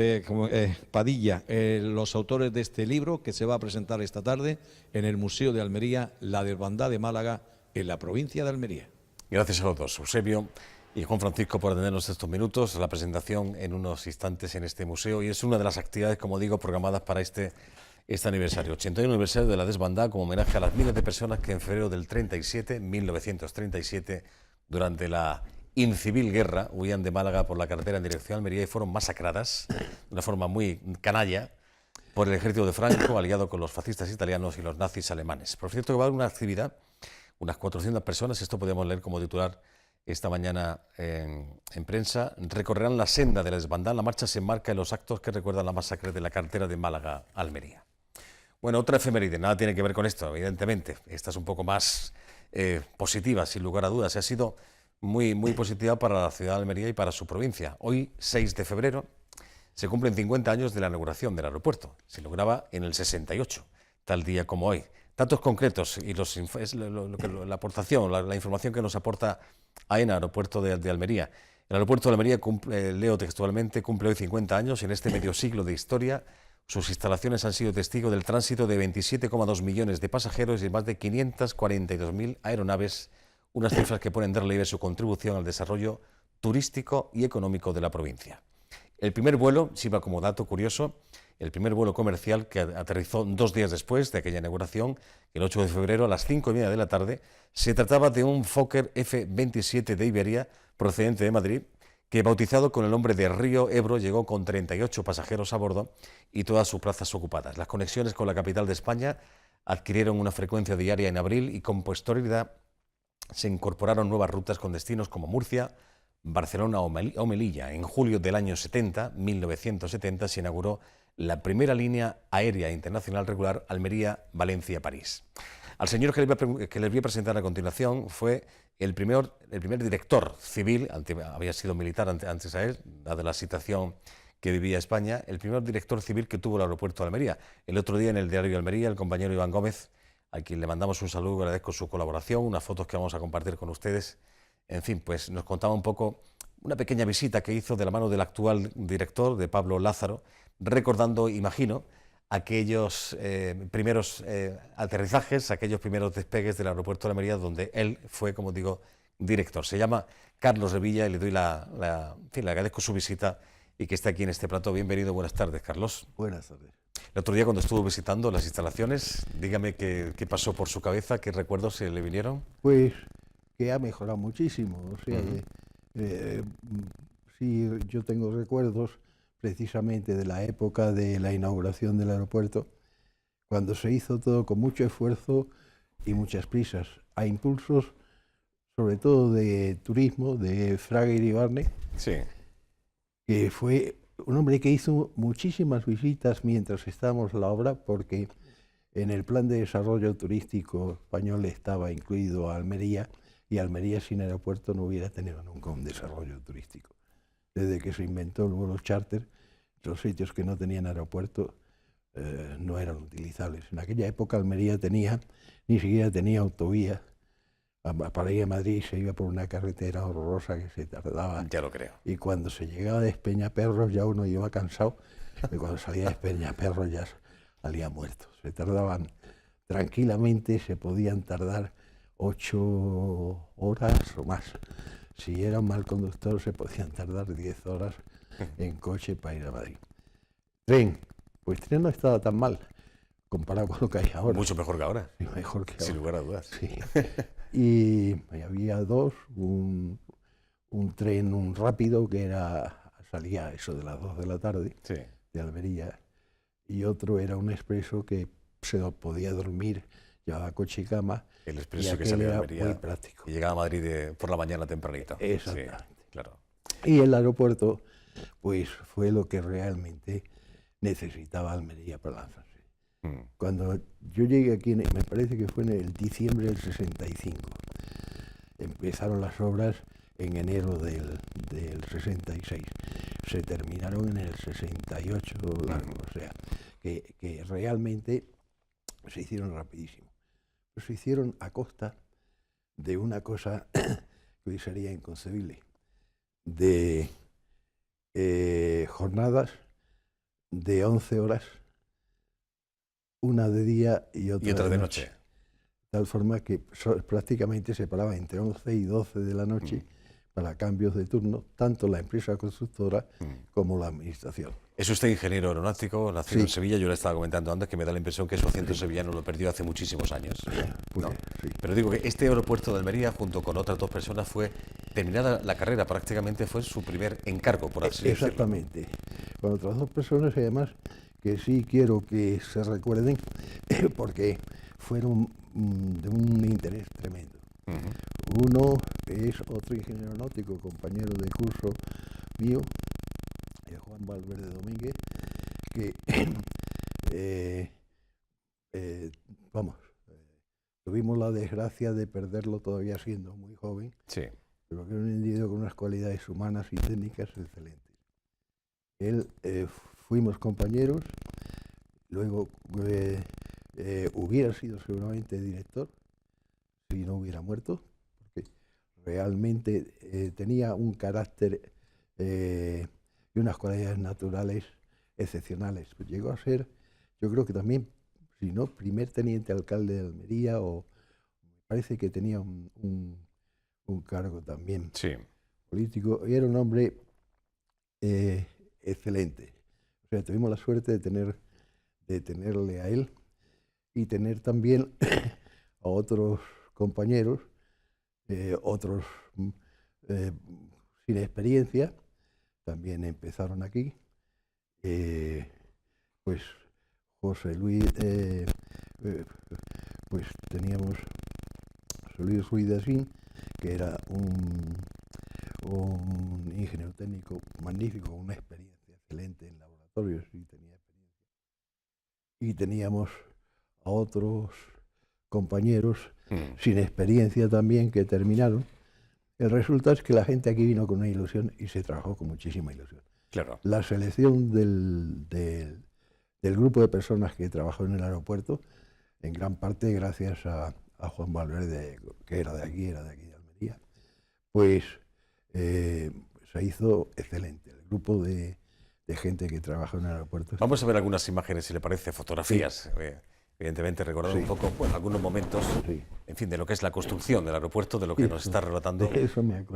Padilla, los autores de este libro que se va a presentar esta tarde en el Museo de Almería, La Desbandada de Málaga, en la provincia de Almería. Gracias a los dos, Eusebio y Juan Francisco, por atendernos estos minutos. La presentación en unos instantes en este museo, y es una de las actividades, como digo, programadas para este aniversario, 81 aniversario de la desbandada, como homenaje a las miles de personas que en febrero del 1937, durante la incivil guerra, huían de Málaga por la carretera en dirección a Almería y fueron masacradas de una forma muy canalla por el ejército de Franco, aliado con los fascistas italianos y los nazis alemanes. Por cierto, que va a haber una actividad, unas 400 personas, esto podemos leer como titular esta mañana en prensa, recorrerán la senda de la desbandada. La marcha se enmarca en los actos que recuerdan la masacre de la carretera de Málaga a Almería. Bueno, otra efeméride, nada tiene que ver con esto, evidentemente. Esta es un poco más positiva, sin lugar a dudas. Ha sido muy positiva para la ciudad de Almería y para su provincia. Hoy, 6 de febrero, se cumplen 50 años de la inauguración del aeropuerto. Se lograba en el 68, tal día como hoy. Datos concretos y la aportación, la información que nos aporta AENA, Aeropuerto de Almería. El aeropuerto de Almería, leo textualmente, cumple hoy 50 años. En este medio siglo de historia, sus instalaciones han sido testigo del tránsito de 27,2 millones de pasajeros y más de 542.000 aeronaves, unas cifras que ponen de relieve su contribución al desarrollo turístico y económico de la provincia. El primer vuelo, sirva como dato curioso, el primer vuelo comercial que aterrizó 2 días después de aquella inauguración, el 8 de febrero a las 5:30 de la tarde, se trataba de un Fokker F-27 de Iberia procedente de Madrid, que bautizado con el nombre de Río Ebro llegó con 38 pasajeros a bordo y todas sus plazas ocupadas. Las conexiones con la capital de España adquirieron una frecuencia diaria en abril y con posterioridad se incorporaron nuevas rutas con destinos como Murcia, Barcelona o Melilla. En julio del año 1970, se inauguró la primera línea aérea internacional regular Almería-Valencia-París. Al señor que les voy a presentar a continuación fue el primer director civil, había sido militar antes a él, dada la situación que vivía España, el primer director civil que tuvo el aeropuerto de Almería. El otro día en el diario de Almería, el compañero Iván Gómez, a quien le mandamos un saludo, agradezco su colaboración, unas fotos que vamos a compartir con ustedes. En fin, pues nos contaba un poco una pequeña visita que hizo de la mano del actual director, de Pablo Lázaro, recordando, imagino, aquellos primeros aterrizajes, aquellos primeros despegues del aeropuerto de Almería, donde él fue, como digo, director. Se llama Carlos Revilla y le doy le agradezco su visita y que esté aquí en este plato. Bienvenido, buenas tardes, Carlos. Buenas tardes. El otro día cuando estuvo visitando las instalaciones, dígame qué pasó por su cabeza, qué recuerdos se le vinieron. Pues que ha mejorado muchísimo. O sea, sí, yo tengo recuerdos precisamente de la época de la inauguración del aeropuerto, cuando se hizo todo con mucho esfuerzo y muchas prisas, a impulsos sobre todo de turismo, de Fraga Iribarne, sí, que fue un hombre que hizo muchísimas visitas mientras estábamos en la obra, porque en el plan de desarrollo turístico español estaba incluido Almería, y Almería sin aeropuerto no hubiera tenido nunca un desarrollo turístico. Desde que se inventó el vuelo charter, los sitios que no tenían aeropuerto no eran utilizables. En aquella época Almería ni siquiera tenía autovía. Para ir a Madrid se iba por una carretera horrorosa que se tardaba. Ya lo creo. Y cuando se llegaba de Espeñaperros ya uno iba cansado, y cuando salía de Espeñaperros ya salía muerto. Se tardaban tranquilamente, se podían tardar 8 horas o más. Si era un mal conductor se podían tardar 10 horas en coche para ir a Madrid. Tren, pues tren no estaba tan mal comparado con lo que hay ahora. Mucho mejor que ahora. Sí, mejor que ahora. Sin lugar a dudas. Sí. Y había dos, un tren, un rápido, que salía a eso de las 2 de la tarde, sí, de Almería, y otro era un expreso que se podía dormir, llevaba coche y cama. El expreso que salía de Almería muy práctico. y llegaba a Madrid por la mañana tempranito. Exactamente. Sí, claro. Y el aeropuerto, pues fue lo que realmente necesitaba Almería para lanzarse. Cuando yo llegué aquí, me parece que fue en el diciembre del 65, empezaron las obras en enero del 66, se terminaron en el 68 largo, o sea, que realmente se hicieron rapidísimo. Pero se hicieron a costa de una cosa que hoy sería inconcebible, de jornadas de 11 horas, una de día y otra de noche. De tal forma que prácticamente se paraba entre 11 y 12 de la noche para cambios de turno, tanto la empresa constructora como la administración. Es usted ingeniero aeronáutico, nacido en Sevilla. Yo le estaba comentando antes que me da la impresión que su acento sevillano lo perdió hace muchísimos años. Pues, no. Pero digo que este aeropuerto de Almería, junto con otras 2 personas, fue terminada la carrera, prácticamente fue su primer encargo, por así decirlo. Exactamente. Con otras 2 personas, y además, que sí quiero que se recuerden, porque fueron de un interés tremendo. Uno es otro ingeniero náutico, compañero de curso mío, Juan Valverde Domínguez, que tuvimos la desgracia de perderlo todavía siendo muy joven, pero que era un individuo con unas cualidades humanas y técnicas excelentes. Él, fuimos compañeros, luego hubiera sido seguramente director si no hubiera muerto, porque realmente tenía un carácter y unas cualidades naturales excepcionales. Pues llegó a ser, yo creo que también, si no, primer teniente alcalde de Almería, o me parece que tenía un cargo también político, y era un hombre excelente. O sea, tuvimos la suerte de tenerle a él y tener también a otros compañeros, otros sin experiencia, también empezaron aquí. Pues José Luis, pues teníamos José Luis Ruiz de Asín, que era un ingeniero técnico magnífico, con una experiencia excelente en laboratorios y tenía experiencia y teníamos a otros compañeros sin experiencia también que terminaron. El resultado es que la gente aquí vino con una ilusión y se trabajó con muchísima ilusión. Claro. La selección del grupo de personas que trabajó en el aeropuerto, en gran parte gracias a Juan Valverde, que era de aquí de Almería, pues se hizo excelente. El grupo de gente que trabajó en el aeropuerto. Vamos a ver algunas imágenes, si le parece, fotografías. Sí. Evidentemente recordar un poco, bueno, algunos momentos, en fin, de lo que es la construcción del aeropuerto, de lo que nos está relatando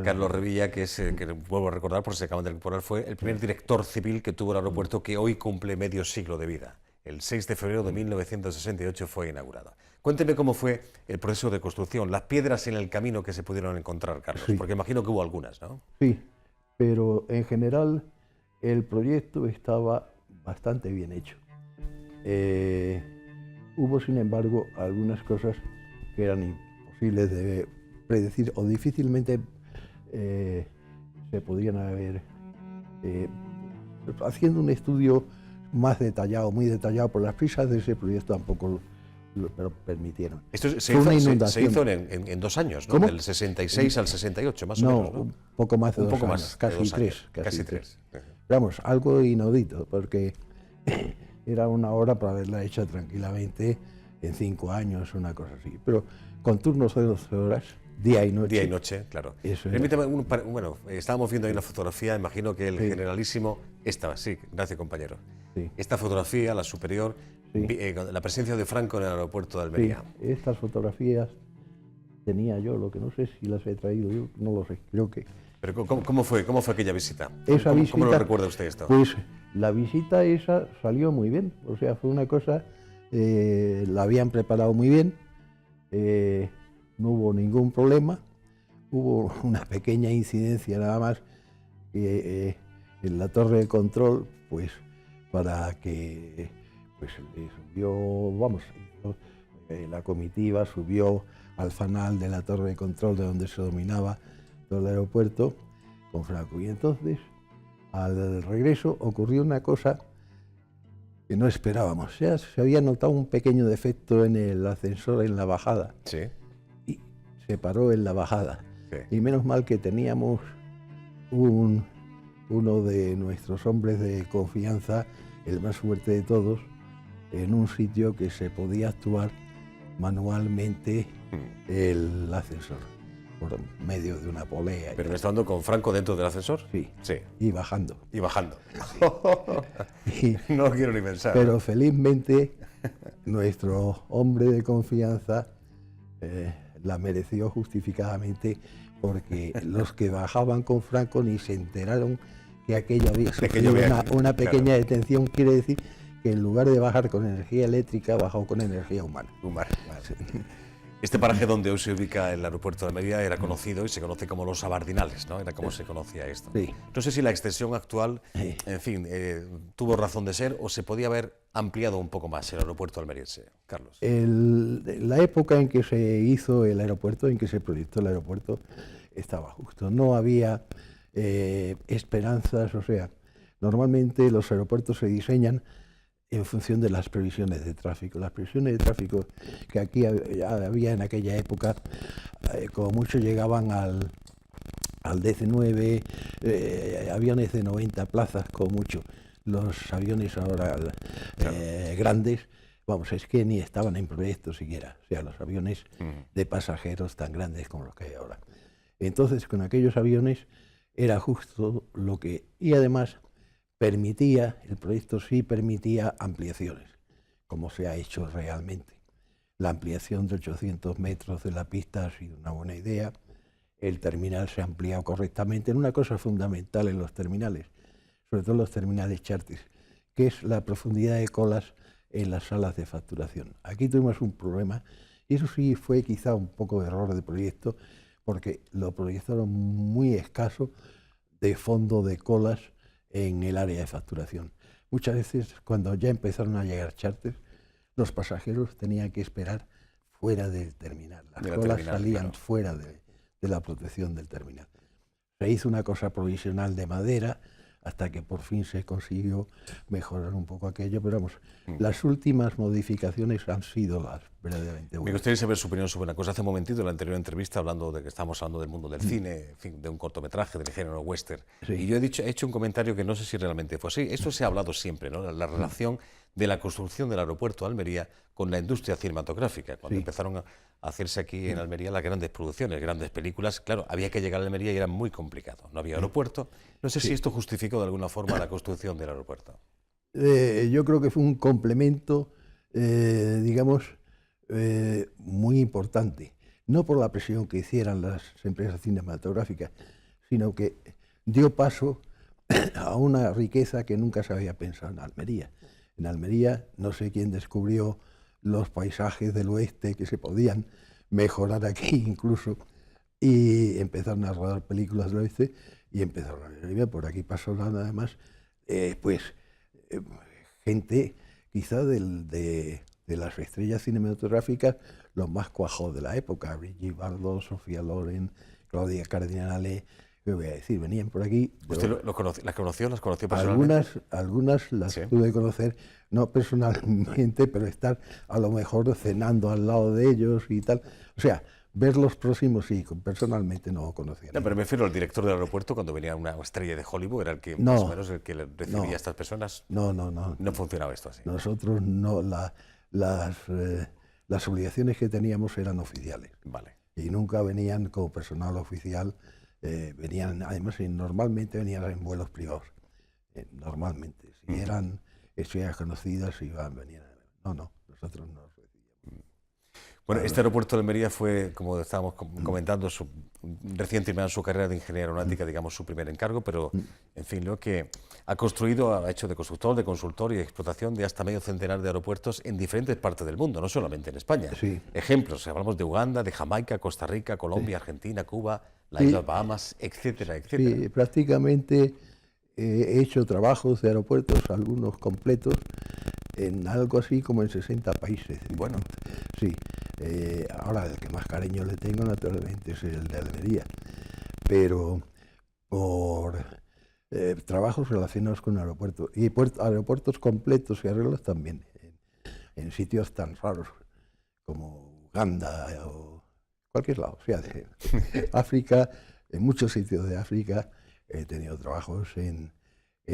Carlos Revilla, que es, que vuelvo a recordar, por si se acaban de incorporar, fue el primer director civil que tuvo el aeropuerto, que hoy cumple medio siglo de vida. El 6 de febrero de 1968 fue inaugurada. Cuénteme cómo fue el proceso de construcción, las piedras en el camino que se pudieron encontrar, Carlos, porque imagino que hubo algunas, ¿no? Sí, pero en general el proyecto estaba bastante bien hecho. Hubo, sin embargo, algunas cosas que eran imposibles de predecir o difícilmente se podían haber... haciendo un estudio más detallado, muy detallado, por las prisas de ese proyecto tampoco lo permitieron. Esto se hizo en 2 años, ¿no? Del 66 al 68, más o menos, ¿no? Un poco más de 2 años, casi tres. Vamos, algo inaudito, porque era una obra para haberla hecha tranquilamente en 5 años, una cosa así. Pero con turnos de 12 horas, día y noche. Día y noche, claro. Permítame, bueno, estábamos viendo ahí una fotografía, imagino que el generalísimo, sí, gracias compañero. Sí. Esta fotografía, la superior, la presencia de Franco en el aeropuerto de Almería. Sí, estas fotografías tenía yo, lo que no sé si las he traído yo, no lo sé, creo que... Pero ¿cómo fue aquella visita? ¿Cómo lo recuerda usted esto? Pues la visita esa salió muy bien, o sea, fue una cosa, la habían preparado muy bien, no hubo ningún problema, hubo una pequeña incidencia nada más en la torre de control, pues para que la comitiva subió al fanal de la torre de control de donde se dominaba todo el aeropuerto con Franco. Y entonces, al regreso, ocurrió una cosa que no esperábamos. Se había notado un pequeño defecto en el ascensor en la bajada. Sí. Y se paró en la bajada. Sí. Y menos mal que teníamos uno de nuestros hombres de confianza, el más fuerte de todos, en un sitio que se podía actuar manualmente el ascensor, por medio de una polea. ¿Pero estando con Franco dentro del ascensor? Sí. Sí. Y bajando. Y bajando. No quiero ni pensar. Pero felizmente nuestro hombre de confianza la mereció justificadamente, porque los que bajaban con Franco ni se enteraron que aquello había sufrido una pequeña detención. Quiere decir que en lugar de bajar con energía eléctrica, bajó con energía humana. Sí. Este paraje donde hoy se ubica el aeropuerto de Almería era conocido y se conoce como Los Abardinales, ¿no? Era como se conocía esto. Sí. No sé si la extensión actual, en fin, tuvo razón de ser o se podía haber ampliado un poco más el aeropuerto almeriense. Carlos. La época en que se hizo el aeropuerto, en que se proyectó el aeropuerto, estaba justo. No había esperanzas, o sea, normalmente los aeropuertos se diseñan en función de las previsiones de tráfico. Las previsiones de tráfico que aquí había en aquella época, como mucho llegaban al 19, aviones de 90 plazas, como mucho. Los aviones ahora grandes, vamos, es que ni estaban en proyecto siquiera. O sea, los aviones de pasajeros tan grandes como los que hay ahora. Entonces, con aquellos aviones era justo lo que... Y además... el proyecto sí permitía ampliaciones, como se ha hecho realmente. La ampliación de 800 metros de la pista ha sido una buena idea. El terminal se ha ampliado correctamente en una cosa fundamental en los terminales, sobre todo los terminales charters, que es la profundidad de colas en las salas de facturación. Aquí tuvimos un problema, y eso sí fue quizá un poco de error de proyecto, porque lo proyectaron muy escaso de fondo de colas en el área de facturación. Muchas veces, cuando ya empezaron a llegar charters, los pasajeros tenían que esperar fuera del terminal. Las colas salían fuera de la protección del terminal. Se hizo una cosa provisional de madera hasta que por fin se consiguió mejorar un poco aquello, pero vamos, las últimas modificaciones han sido las verdaderamente buenas. Me gustaría saber su opinión sobre una cosa. Hace un momentito, en la anterior entrevista, hablando de que estamos hablando del mundo del cine, en fin, de un cortometraje del género western, Sí. y yo he hecho un comentario que no sé si realmente fue así. Esto se ha hablado siempre, ¿no? La relación de la construcción del aeropuerto de Almería con la industria cinematográfica. Cuando empezaron a hacerse aquí en Almería las grandes producciones, grandes películas, claro, había que llegar a Almería y era muy complicado. No había aeropuerto. No sé si esto justificó de alguna forma la construcción del aeropuerto. Yo creo que fue un complemento, digamos, muy importante. No por la presión que hicieran las empresas cinematográficas, sino que dio paso a una riqueza que nunca se había pensado en Almería. En Almería, no sé quién descubrió los paisajes del oeste que se podían mejorar aquí incluso, y empezaron a rodar películas del oeste y empezaron a ir. Por aquí pasó nada más, gente quizá de las estrellas cinematográficas, los más cuajados de la época, Brigitte Bardot, Sofía Loren, Claudia Cardinale, ¿qué voy a decir? Venían por aquí. ¿Usted las conoció personalmente? Algunas las pude conocer, no personalmente, pero estar a lo mejor cenando al lado de ellos y tal. O sea, verlos próximos sí, personalmente no conocía. No, pero me refiero al director del aeropuerto, cuando venía una estrella de Hollywood, era el que más o menos el que recibía a estas personas. No funcionaba esto así. Nosotros no, las obligaciones que teníamos eran oficiales. Vale. Y nunca venían como personal oficial, venían, además normalmente venían en vuelos privados. Normalmente, si eran estrellas conocidas, venían. No, nosotros no. Bueno, este aeropuerto de Almería fue, como estábamos comentando, recién terminado su carrera de ingeniería aeronáutica, digamos, su primer encargo, pero, en fin, lo que ha construido, ha hecho de constructor, de consultor y de explotación de hasta medio centenar de aeropuertos en diferentes partes del mundo, no solamente en España. Sí. Ejemplos, hablamos de Uganda, de Jamaica, Costa Rica, Colombia, Argentina, Cuba, las Islas Bahamas, etcétera, etcétera. Sí, prácticamente he hecho trabajos de aeropuertos, algunos completos, en algo así como en 60 países. Bueno. Sí. Ahora el que más cariño le tengo naturalmente es el de Almería, pero por trabajos relacionados con aeropuertos y aeropuertos completos y arreglos también, en sitios tan raros como Uganda o cualquier lado, o sea, de África, en muchos sitios de África. He tenido trabajos en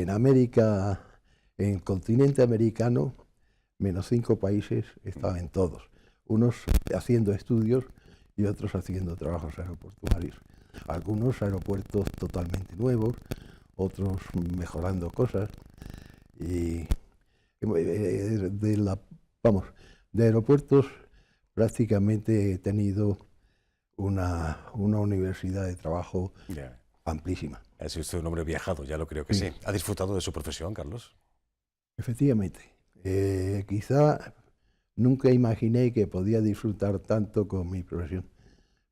América, en el continente americano, menos 5 países, estaba en todos. Unos haciendo estudios y otros haciendo trabajos aeroportuarios. Algunos aeropuertos totalmente nuevos, otros mejorando cosas. Y de aeropuertos prácticamente he tenido una universidad de trabajo amplísima. Ha sido usted un hombre viajado, ya lo creo que sí. ¿Ha disfrutado de su profesión, Carlos? Efectivamente. Quizá nunca imaginé que podía disfrutar tanto con mi profesión,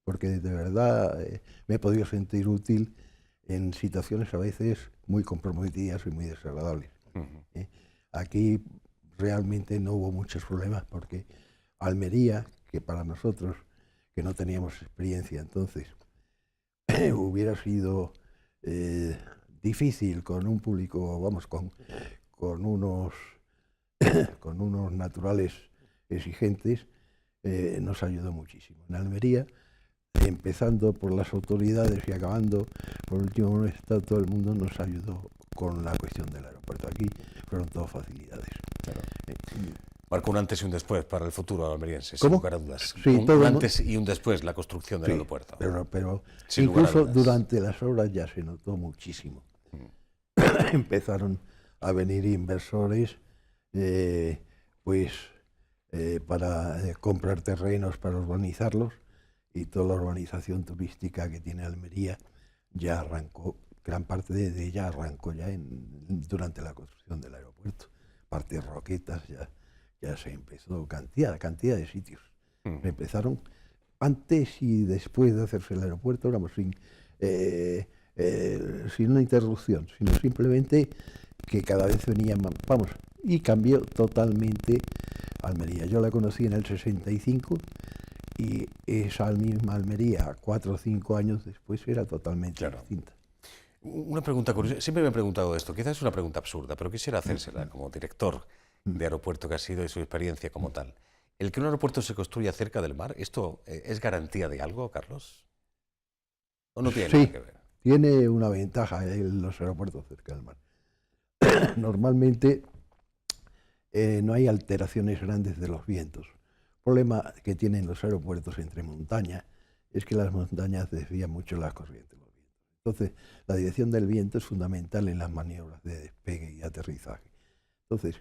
porque de verdad me he podido sentir útil en situaciones a veces muy comprometidas y muy desagradables. Aquí realmente no hubo muchos problemas, porque Almería, que para nosotros, que no teníamos experiencia entonces, hubiera sido difícil con un público, con unos naturales exigentes, nos ayudó muchísimo. En Almería, empezando por las autoridades y acabando por último todo el mundo nos ayudó con la cuestión del aeropuerto. Aquí fueron todas facilidades. Claro. Marcó un antes y un después para el futuro almeriense, ¿Cómo? sin lugar a dudas. Sí, un antes y un después, la construcción del aeropuerto. Pero incluso durante las obras ya se notó muchísimo. Empezaron a venir inversores para comprar terrenos para urbanizarlos, y toda la urbanización turística que tiene Almería ya arrancó, gran parte de ella arrancó ya durante la construcción del aeropuerto. Parte de Roquetas ya se empezó, cantidad de sitios. Empezaron antes y después de hacerse el aeropuerto, sin una interrupción, sino simplemente que cada vez venían más, y cambió totalmente Almería. Yo la conocí en el 65 y esa misma Almería, 4 o 5 años después, era totalmente distinta. Una pregunta curiosa, siempre me he preguntado esto, quizás es una pregunta absurda, pero quisiera hacérsela como director de aeropuerto que ha sido y su experiencia como tal. ¿El que un aeropuerto se construya cerca del mar, esto es garantía de algo, Carlos? ¿O no tiene nada que ver? Tiene una ventaja los aeropuertos cerca del mar. Normalmente no hay alteraciones grandes de los vientos. El problema que tienen los aeropuertos entre montañas es que las montañas desvían mucho las corrientes. Entonces, la dirección del viento es fundamental en las maniobras de despegue y aterrizaje. Entonces,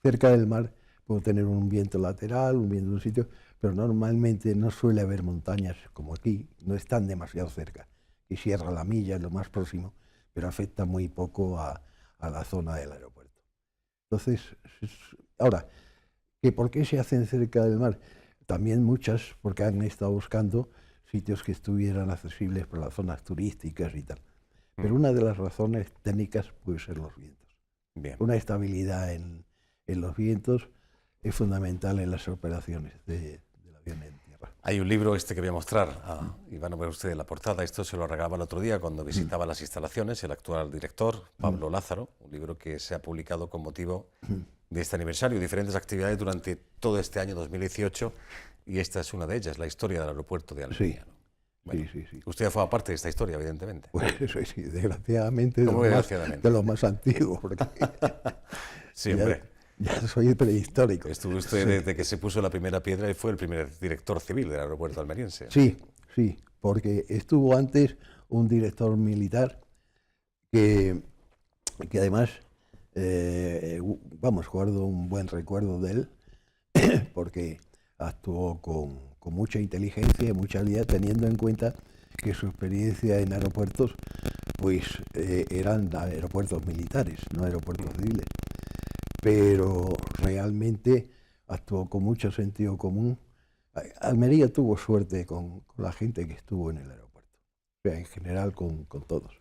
cerca del mar puedo tener un viento lateral, un viento de un sitio, pero normalmente no suele haber montañas como aquí, no están demasiado cerca. Y Sierra La Milla es lo más próximo, pero afecta muy poco a la zona del aeropuerto. Entonces, ahora, ¿por qué se hacen cerca del mar? También muchas, porque han estado buscando sitios que estuvieran accesibles para las zonas turísticas y tal. Pero una de las razones técnicas puede ser los vientos. Bien. Una estabilidad en los vientos es fundamental en las operaciones del avión en tierra. Hay un libro que voy a mostrar, y van a ver ustedes la portada, esto se lo regalaba el otro día cuando visitaba las instalaciones, el actual director, Pablo Lázaro, un libro que se ha publicado con motivo de este aniversario, diferentes actividades durante todo este año 2018, y esta es una de ellas, la historia del aeropuerto de Almería. Sí. ¿No? Bueno, sí. Usted forma parte de esta historia, evidentemente. Pues sí, desgraciadamente, de los más antiguos, porque sí, hombre. Ya soy prehistórico. Estuvo usted desde que se puso la primera piedra y fue el primer director civil del aeropuerto almeriense. Sí, porque estuvo antes un director militar que además, guardo un buen recuerdo de él, porque actuó con mucha inteligencia y mucha habilidad, teniendo en cuenta que su experiencia en aeropuertos pues eran aeropuertos militares, no aeropuertos civiles. Pero realmente actuó con mucho sentido común. Almería tuvo suerte con la gente que estuvo en el aeropuerto, o sea, en general con todos.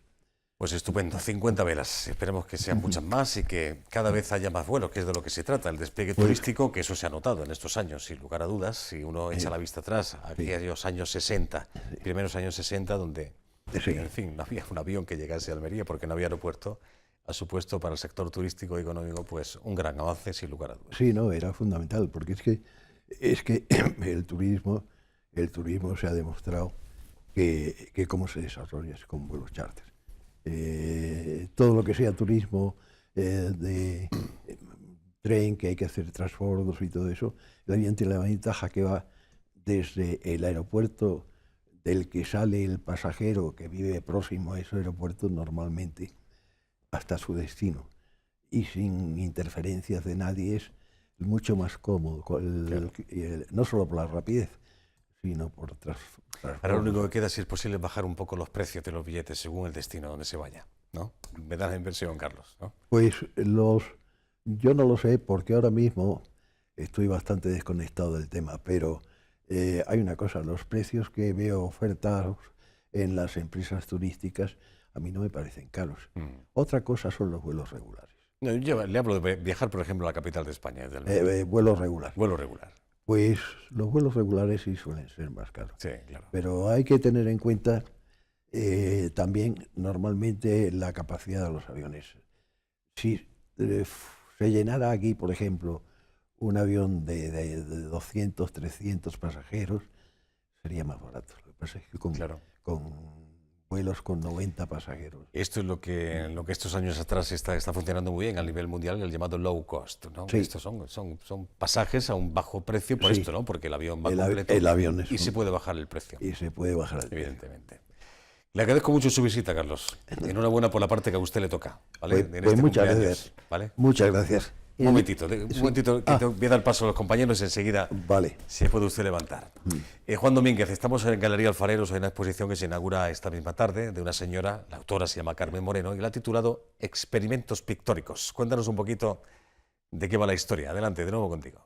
Pues estupendo, 50 velas, esperemos que sean muchas más y que cada vez haya más vuelos, que es de lo que se trata, el despliegue turístico, que eso se ha notado en estos años, sin lugar a dudas, si uno echa la vista atrás, aquellos años 60, primeros años 60, donde, en fin, no había un avión que llegase a Almería porque no había aeropuerto, ha supuesto para el sector turístico y económico pues un gran avance, sin lugar a dudas. Sí, no, era fundamental, porque es que el turismo se ha demostrado que cómo se desarrolla es con vuelos charter. Todo lo que sea turismo de tren, que hay que hacer transbordos y todo eso, el avión tiene la ventaja que va desde el aeropuerto del que sale el pasajero que vive próximo a ese aeropuerto normalmente hasta su destino y sin interferencias de nadie. Es mucho más cómodo, no solo por la rapidez, sino por Ahora lo único que queda, si es posible, es bajar un poco los precios de los billetes según el destino a donde se vaya, ¿no? Me da la inversión, Carlos, ¿no? Pues yo no lo sé porque ahora mismo estoy bastante desconectado del tema, pero hay una cosa, los precios que veo ofertados en las empresas turísticas a mí no me parecen caros. Otra cosa son los vuelos regulares. No, yo le hablo de viajar, por ejemplo, a la capital de España. Vuelos regulares. Vuelo regular. Pues los vuelos regulares sí suelen ser más caros. Sí, claro. Pero hay que tener en cuenta también normalmente la capacidad de los aviones. Si se llenara aquí, por ejemplo, un avión de 200, 300 pasajeros, sería más barato. Lo que pasa es que con vuelos con 90 pasajeros. Esto es lo que estos años atrás está funcionando muy bien a nivel mundial, el llamado low cost, ¿no? Sí. Estos son pasajes a un bajo precio por esto, ¿no? Porque el avión va completo el avión es se puede bajar el precio. Y se puede bajar el precio. Evidentemente. Le agradezco mucho su visita, Carlos. Enhorabuena por la parte que a usted le toca, ¿vale? Pues muchas gracias. ¿Vale? Muchas gracias. Un momentito, que te voy a dar paso a los compañeros y enseguida se puede usted levantar. Juan Domínguez, estamos en Galería Alfareros, hay una exposición que se inaugura esta misma tarde de una señora, la autora se llama Carmen Moreno, y la ha titulado Experimentos Pictóricos. Cuéntanos un poquito de qué va la historia. Adelante, de nuevo contigo.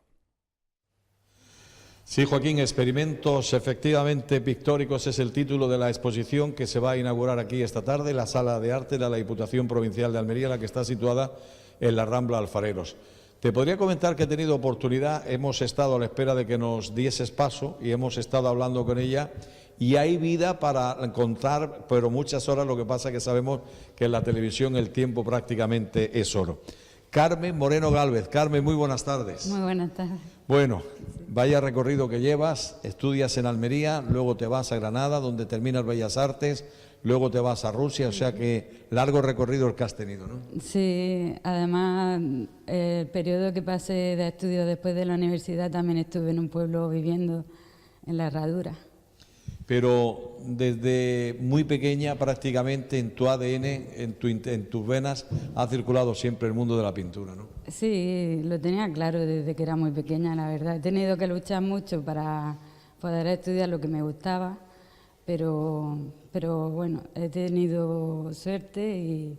Sí, Joaquín, Experimentos efectivamente pictóricos es el título de la exposición que se va a inaugurar aquí esta tarde, la Sala de Arte de la Diputación Provincial de Almería, la que está situada en la Rambla Alfareros. Te podría comentar que he tenido oportunidad, hemos estado a la espera de que nos dieses paso y hemos estado hablando con ella y hay vida para contar, pero muchas horas. Lo que pasa es que sabemos que en la televisión el tiempo prácticamente es oro. Carmen Moreno Gálvez. Carmen, muy buenas tardes. Muy buenas tardes. Bueno, vaya recorrido que llevas, estudias en Almería, luego te vas a Granada, donde terminas Bellas Artes, luego te vas a Rusia, o sea que largo recorrido el que has tenido, ¿no? Sí, además el periodo que pasé de estudios después de la universidad también estuve en un pueblo viviendo en la Herradura. Pero desde muy pequeña prácticamente en tu ADN, en tus venas, ha circulado siempre el mundo de la pintura, ¿no? Sí, lo tenía claro desde que era muy pequeña, la verdad. He tenido que luchar mucho para poder estudiar lo que me gustaba, pero bueno, he tenido suerte y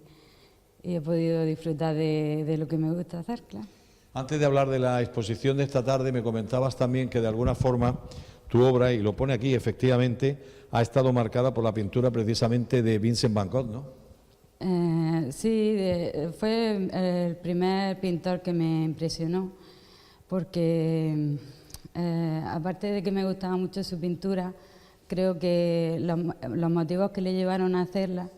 he podido disfrutar de lo que me gusta hacer, claro. Antes de hablar de la exposición de esta tarde, me comentabas también que de alguna forma tu obra, y lo pone aquí efectivamente, ha estado marcada por la pintura precisamente de Vincent Van Gogh, ¿no? Sí, fue el primer pintor que me impresionó, porque aparte de que me gustaba mucho su pintura, creo que los motivos que le llevaron a hacerla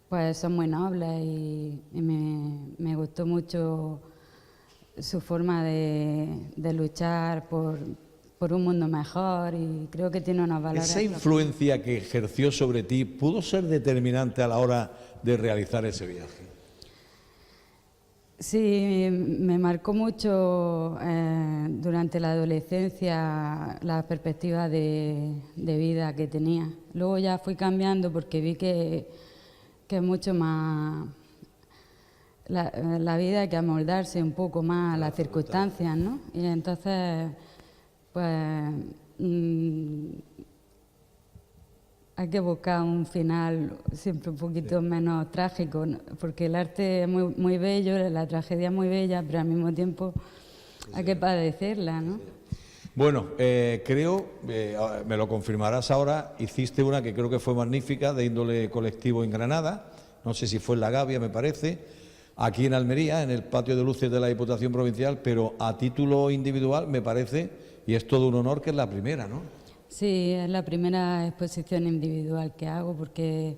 pues son muy nobles y me gustó mucho su forma de luchar por un mundo mejor, y creo que tiene unos valores. ¿Esa influencia que ejerció sobre ti pudo ser determinante a la hora de realizar ese viaje? Sí, me marcó mucho durante la adolescencia la perspectiva de vida que tenía. Luego ya fui cambiando porque vi que es mucho más... La vida hay que amoldarse un poco más a las circunstancias, ¿no? Y entonces, pues, hay que buscar un final siempre un poquito menos trágico, ¿no? Porque el arte es muy, muy bello, la tragedia es muy bella, pero al mismo tiempo hay que padecerla, ¿no? Bueno, creo, me lo confirmarás ahora, hiciste una que creo que fue magnífica, de índole colectivo en Granada, no sé si fue en La Gavia, me parece, aquí en Almería, en el patio de luces de la Diputación Provincial, pero a título individual me parece, y es todo un honor, que es la primera, ¿no? Sí, es la primera exposición individual que hago, porque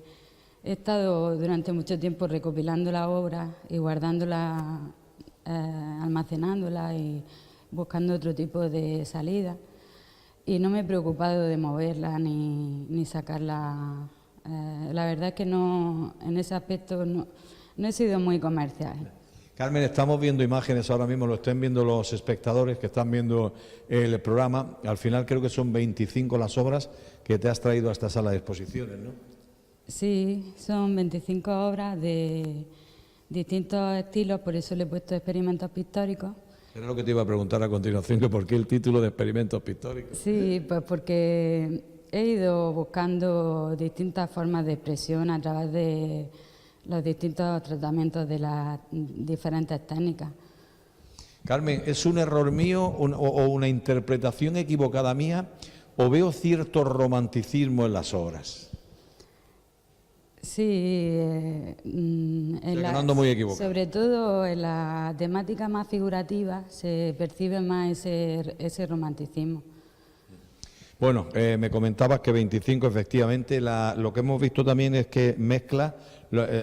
he estado durante mucho tiempo recopilando la obra y guardándola, almacenándola y buscando otro tipo de salida. Y no me he preocupado de moverla ni sacarla. La verdad es que no, en ese aspecto no he sido muy comercial. Carmen, estamos viendo imágenes ahora mismo, lo están viendo los espectadores que están viendo el programa. Al final creo que son 25 las obras que te has traído a esta sala de exposiciones, ¿no? Sí, son 25 obras de distintos estilos, por eso le he puesto experimentos pictóricos. Era lo que te iba a preguntar a continuación, que por qué el título de experimentos pictóricos. Sí, pues porque he ido buscando distintas formas de expresión a través de los distintos tratamientos de las diferentes técnicas. Carmen, ¿es un error mío o una interpretación equivocada mía, o veo cierto romanticismo en las obras? Sí, muy equivocado. Sobre todo en la temática más figurativa se percibe más ese romanticismo. Bueno, me comentabas que 25 efectivamente, lo que hemos visto también es que mezcla,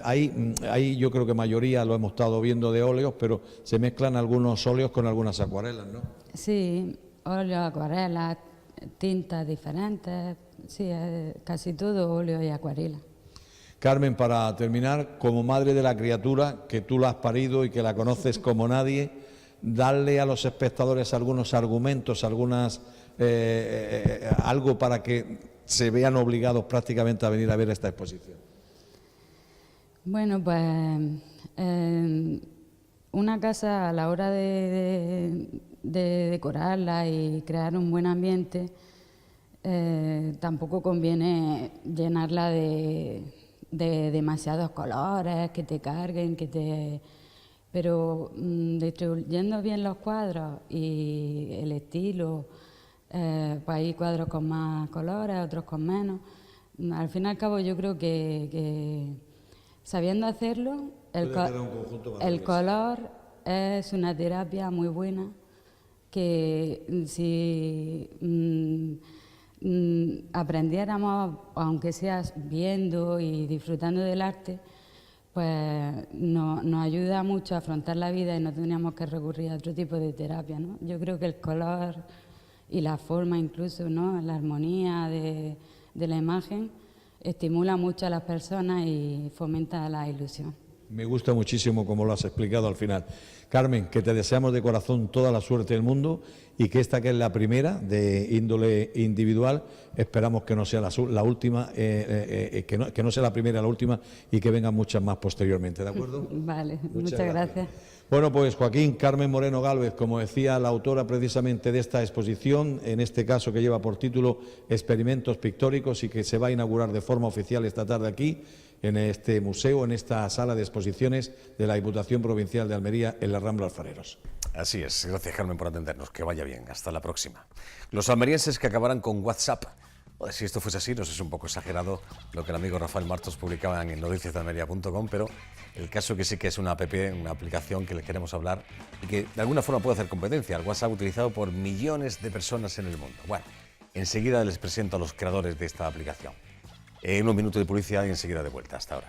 ahí yo creo que mayoría lo hemos estado viendo de óleos, pero se mezclan algunos óleos con algunas acuarelas, ¿no? Sí, óleos, acuarelas, tintas diferentes, sí, casi todo óleo y acuarela. Carmen, para terminar, como madre de la criatura, que tú la has parido y que la conoces como nadie, darle a los espectadores algunos argumentos, algo para que se vean obligados prácticamente a venir a ver esta exposición. Bueno, pues una casa, a la hora de decorarla y crear un buen ambiente, tampoco conviene llenarla de demasiados colores que te carguen, pero distribuyendo bien los cuadros y el estilo, pues hay cuadros con más colores, otros con menos. Al fin y al cabo yo creo que sabiendo hacerlo, el color es una terapia muy buena que si aprendiéramos, aunque sea viendo y disfrutando del arte, pues nos ayuda mucho a afrontar la vida y no tendríamos que recurrir a otro tipo de terapia, ¿no? Yo creo que el color y la forma incluso, ¿no? La armonía de la imagen estimula mucho a las personas y fomenta la ilusión. Me gusta muchísimo como lo has explicado al final. Carmen, que te deseamos de corazón toda la suerte del mundo y que esta, que es la primera de índole individual, esperamos que no sea la última, que no sea la primera, la última, y que vengan muchas más posteriormente, ¿de acuerdo? Vale, muchas gracias. Bueno, pues Joaquín, Carmen Moreno Gálvez, como decía la autora precisamente de esta exposición, en este caso que lleva por título Experimentos Pictóricos y que se va a inaugurar de forma oficial esta tarde aquí, en este museo, en esta sala de exposiciones de la Diputación Provincial de Almería, en la Rambla Alfareros. Así es, gracias Carmen por atendernos, que vaya bien, hasta la próxima. Los almerienses que acabarán con WhatsApp, si esto fuese así, no sé, es un poco exagerado lo que el amigo Rafael Martos publicaba en noticiasdealmería.com, pero el caso que sí que es una app, una aplicación que les queremos hablar y que de alguna forma puede hacer competencia al WhatsApp utilizado por millones de personas en el mundo. Bueno, enseguida les presento a los creadores de esta aplicación. En unos minutos de publicidad y enseguida de vuelta. Hasta ahora.